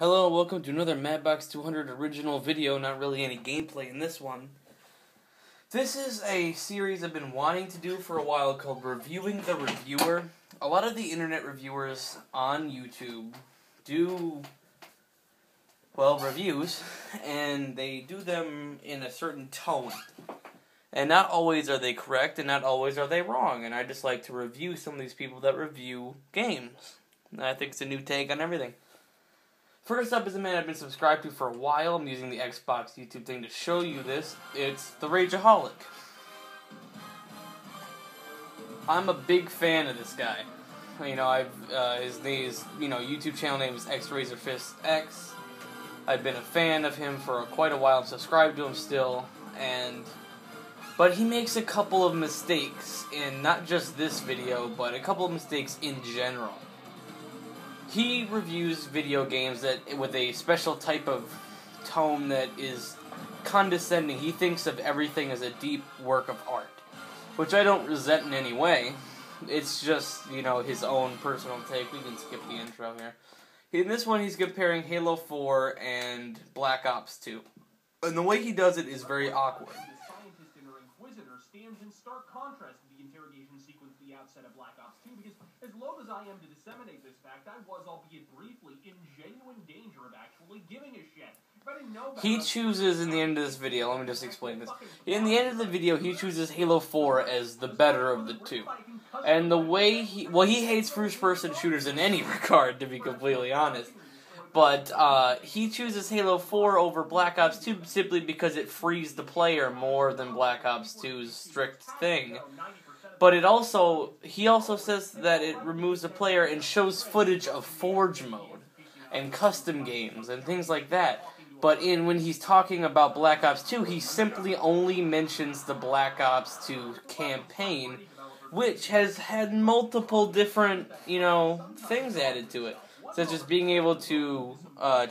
Hello, welcome to another Madbox 200 original video, not really any gameplay in this one. This is a series I've been wanting to do for a while called Reviewing the Reviewer. A lot of the internet reviewers on YouTube do, well, reviews, and they do them in a certain tone. And not always are they correct, and not always are they wrong, and I just like to review some of these people that review games. And I think it's a new take on everything. First up is a man I've been subscribed to for a while. I'm using the Xbox YouTube thing to show you this. It's the Ragaholic. I'm a big fan of this guy. You know, his YouTube channel name is XRazorFistX. I've been a fan of him for quite a while. I'm subscribed to him still, but he makes a couple of mistakes in not just this video, but a couple of mistakes in general. He reviews video games that with a special type of tone that is condescending. He thinks of everything as a deep work of art, which I don't resent in any way. It's just, you know, his own personal take. We can skip the intro here. In this one, he's comparing Halo 4 and Black Ops 2. And the way he does it is very awkward. The scientist and her inquisitor stands in stark contrast to the interrogation sequence at the outset of Black Ops 2, because as loath as I am to disseminate this fact, I was, albeit briefly, in genuine danger of actually giving a shit. He chooses in the end of this video, let me just explain this. In the end of the video, he chooses Halo 4 as the better of the two. And the way he hates first-person shooters in any regard, to be completely honest. But he chooses Halo 4 over Black Ops 2 simply because it frees the player more than Black Ops 2's strict thing. But he also says that it removes the player and shows footage of Forge mode and custom games and things like that. But when he's talking about Black Ops 2, he simply only mentions the Black Ops 2 campaign, which has had multiple different, things added to it, such as being able to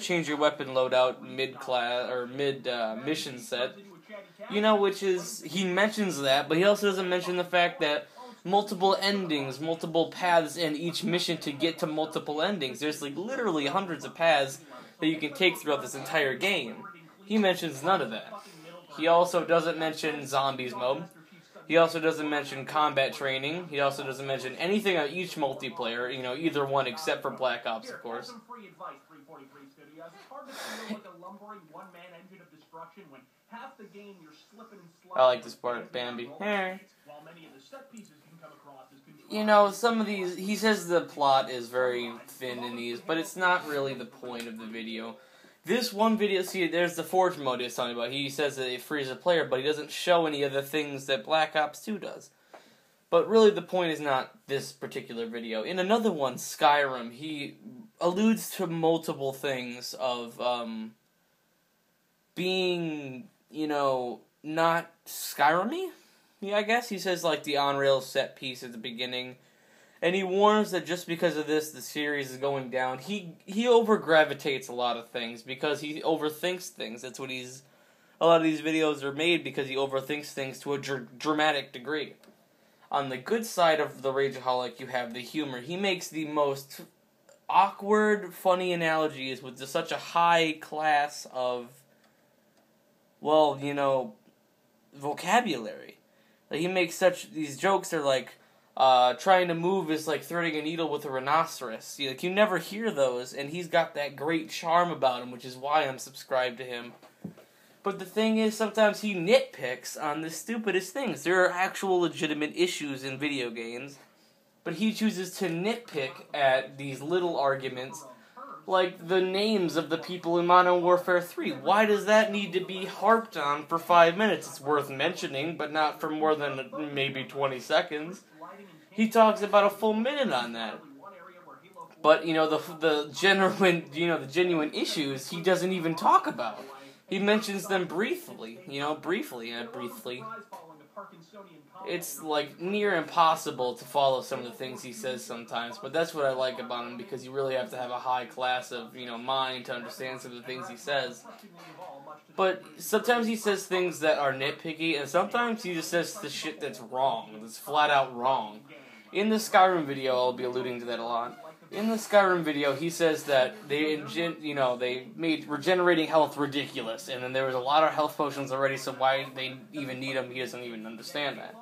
change your weapon loadout mid-class or mid-mission set. He mentions that, but he also doesn't mention the fact that multiple endings, multiple paths in each mission to get to multiple endings. There's literally hundreds of paths that you can take throughout this entire game. He mentions none of that. He also doesn't mention zombies mode. He also doesn't mention combat training. He also doesn't mention anything on each multiplayer, either one except for Black Ops, of course. I like this part, Bambi. Some of these, he says the plot is very thin in these, but it's not really the point of the video. This one video, see, there's the Forge mode he's talking about. He says that it frees the player, but he doesn't show any of the things that Black Ops 2 does. But really the point is not this particular video. In another one, Skyrim, he alludes to multiple things of being, not Skyrim-y? Yeah, I guess. He says, the on-rails set piece at the beginning. And he warns that just because of this, the series is going down. He over-gravitates a lot of things because he overthinks things. That's what a lot of these videos are made because he overthinks things to a dramatic degree. On the good side of the Ragaholic, you have the humor. He makes the most awkward, funny analogies with just such a high class of, vocabulary. He makes these jokes are like, trying to move is like threading a needle with a rhinoceros. You never hear those, and he's got that great charm about him, which is why I'm subscribed to him. But the thing is, sometimes he nitpicks on the stupidest things. There are actual legitimate issues in video games, but he chooses to nitpick at these little arguments, like the names of the people in Modern Warfare 3. Why does that need to be harped on for 5 minutes? It's worth mentioning, but not for more than maybe 20 seconds. He talks about a full minute on that. But, the genuine issues, he doesn't even talk about. He mentions them briefly. It's, near impossible to follow some of the things he says sometimes, but that's what I like about him, because you really have to have a high class of, mind to understand some of the things he says. But sometimes he says things that are nitpicky, and sometimes he just says the shit that's wrong, that's flat out wrong. In the Skyrim video, I'll be alluding to that a lot. in the Skyrim video, he says that they made regenerating health ridiculous, and then there was a lot of health potions already, so why they even need them, he doesn't even understand that.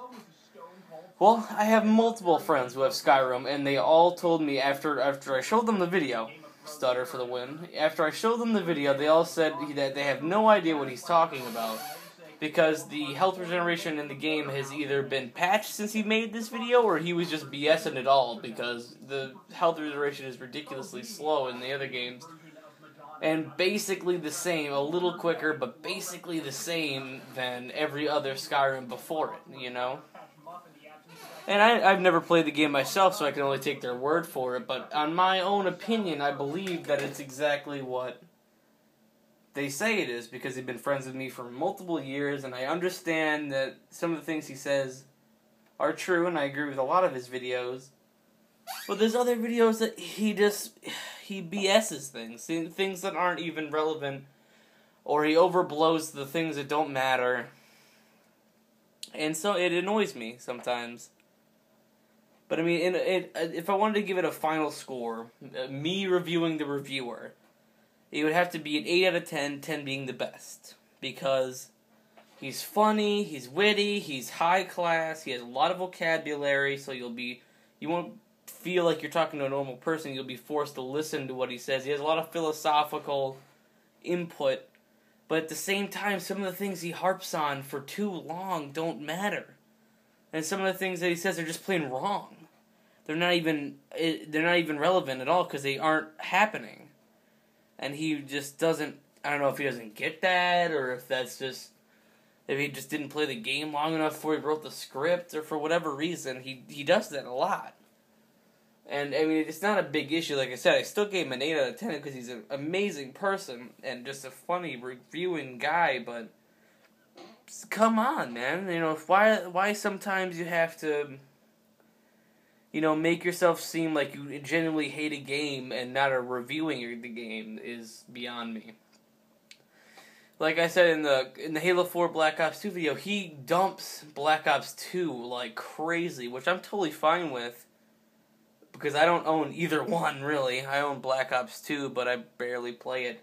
Well, I have multiple friends who have Skyrim, and they all told me after I showed them the video, stutter for the win, after I showed them the video, they all said that they have no idea what he's talking about, because the health regeneration in the game has either been patched since he made this video, or he was just BSing it all, because the health regeneration is ridiculously slow in the other games, and basically the same, a little quicker, but basically the same than every other Skyrim before it, you know? And I've never played the game myself, so I can only take their word for it, but on my own opinion, I believe that it's exactly what they say it is, because they've been friends with me for multiple years, and I understand that some of the things he says are true, and I agree with a lot of his videos. But there's other videos that he BS's things that aren't even relevant, or he overblows the things that don't matter. And so it annoys me sometimes. But I mean, if I wanted to give it a final score, me reviewing the reviewer, it would have to be an 8 out of 10, 10 being the best. Because he's funny, he's witty, he's high class, he has a lot of vocabulary, so you won't feel like you're talking to a normal person, you'll be forced to listen to what he says. He has a lot of philosophical input, but at the same time, some of the things he harps on for too long don't matter. And some of the things that he says are just plain wrong. They're not even relevant at all because they aren't happening. And he just doesn't, I don't know if he doesn't get that, or if he just didn't play the game long enough before he wrote the script, or for whatever reason, he does that a lot. And, I mean, it's not a big issue. Like I said, I still gave him an 8 out of 10 because he's an amazing person and just a funny reviewing guy, but come on, man. You know, why sometimes you have to, you know, make yourself seem like you genuinely hate a game and not a reviewing the game is beyond me. Like I said in the Halo 4 Black Ops 2 video, he dumps Black Ops 2 like crazy, which I'm totally fine with. Because I don't own either one, really. I own Black Ops 2, but I barely play it.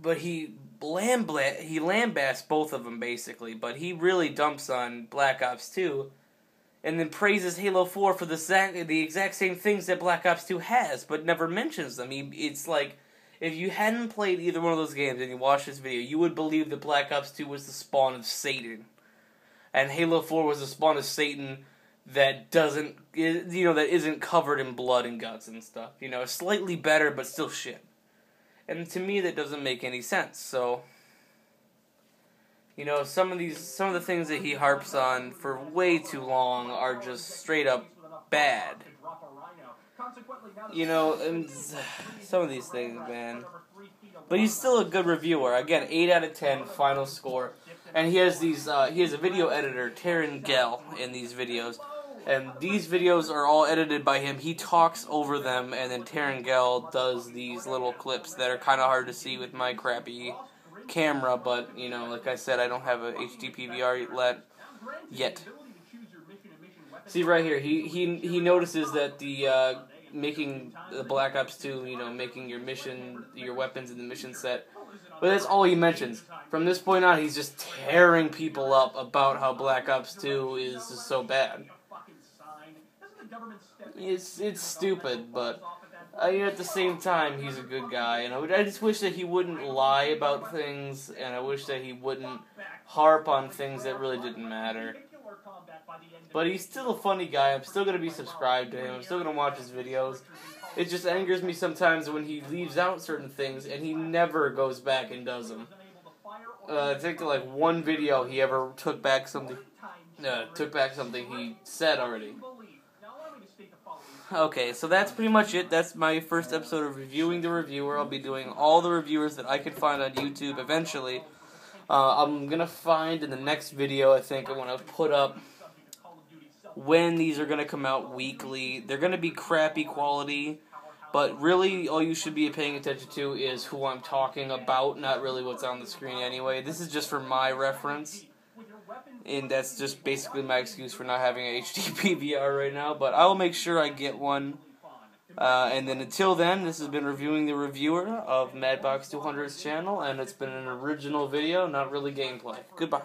But he lambasts both of them, basically. But he really dumps on Black Ops 2, and then praises Halo 4 for the exact same things that Black Ops 2 has, but never mentions them. It's like, if you hadn't played either one of those games and you watched this video, you would believe that Black Ops 2 was the spawn of Satan. And Halo 4 was the spawn of Satan that isn't covered in blood and guts and stuff. You know, slightly better, but still shit. And to me, that doesn't make any sense. So, you know, some of the things that he harps on for way too long are just straight up bad. You know, and some of these things, man. But he's still a good reviewer. Again, 8 out of 10, final score. And he has a video editor, Taryn Gell, in these videos. And these videos are all edited by him. He talks over them, and then Taryn Gell does these little clips that are kind of hard to see with my crappy camera. But, you know, like I said, I don't have a HD PVR yet. See right here, he notices that making the Black Ops 2, you know, making your weapons in the mission set. But that's all he mentions. From this point on, he's just tearing people up about how Black Ops 2 is just so bad. It's stupid, but at the same time, he's a good guy, and I just wish that he wouldn't lie about things, and I wish that he wouldn't harp on things that really didn't matter. But he's still a funny guy. I'm still going to be subscribed to him. I'm still going to watch his videos. It just angers me sometimes when he leaves out certain things, and he never goes back and does them. I think like one video he ever took back something he said already. Okay, so that's pretty much it. That's my first episode of Reviewing the Reviewer. I'll be doing all the reviewers that I can find on YouTube eventually. I'm going to find in the next video, I think, I want to put up when these are going to come out weekly. They're going to be crappy quality, but really all you should be paying attention to is who I'm talking about, not really what's on the screen anyway. This is just for my reference, and that's just basically my excuse for not having an HD PVR right now, but I'll make sure I get one And then until then, this has been Reviewing the Reviewer of Madbox 200's channel, and it's been an original video, not really gameplay. Goodbye.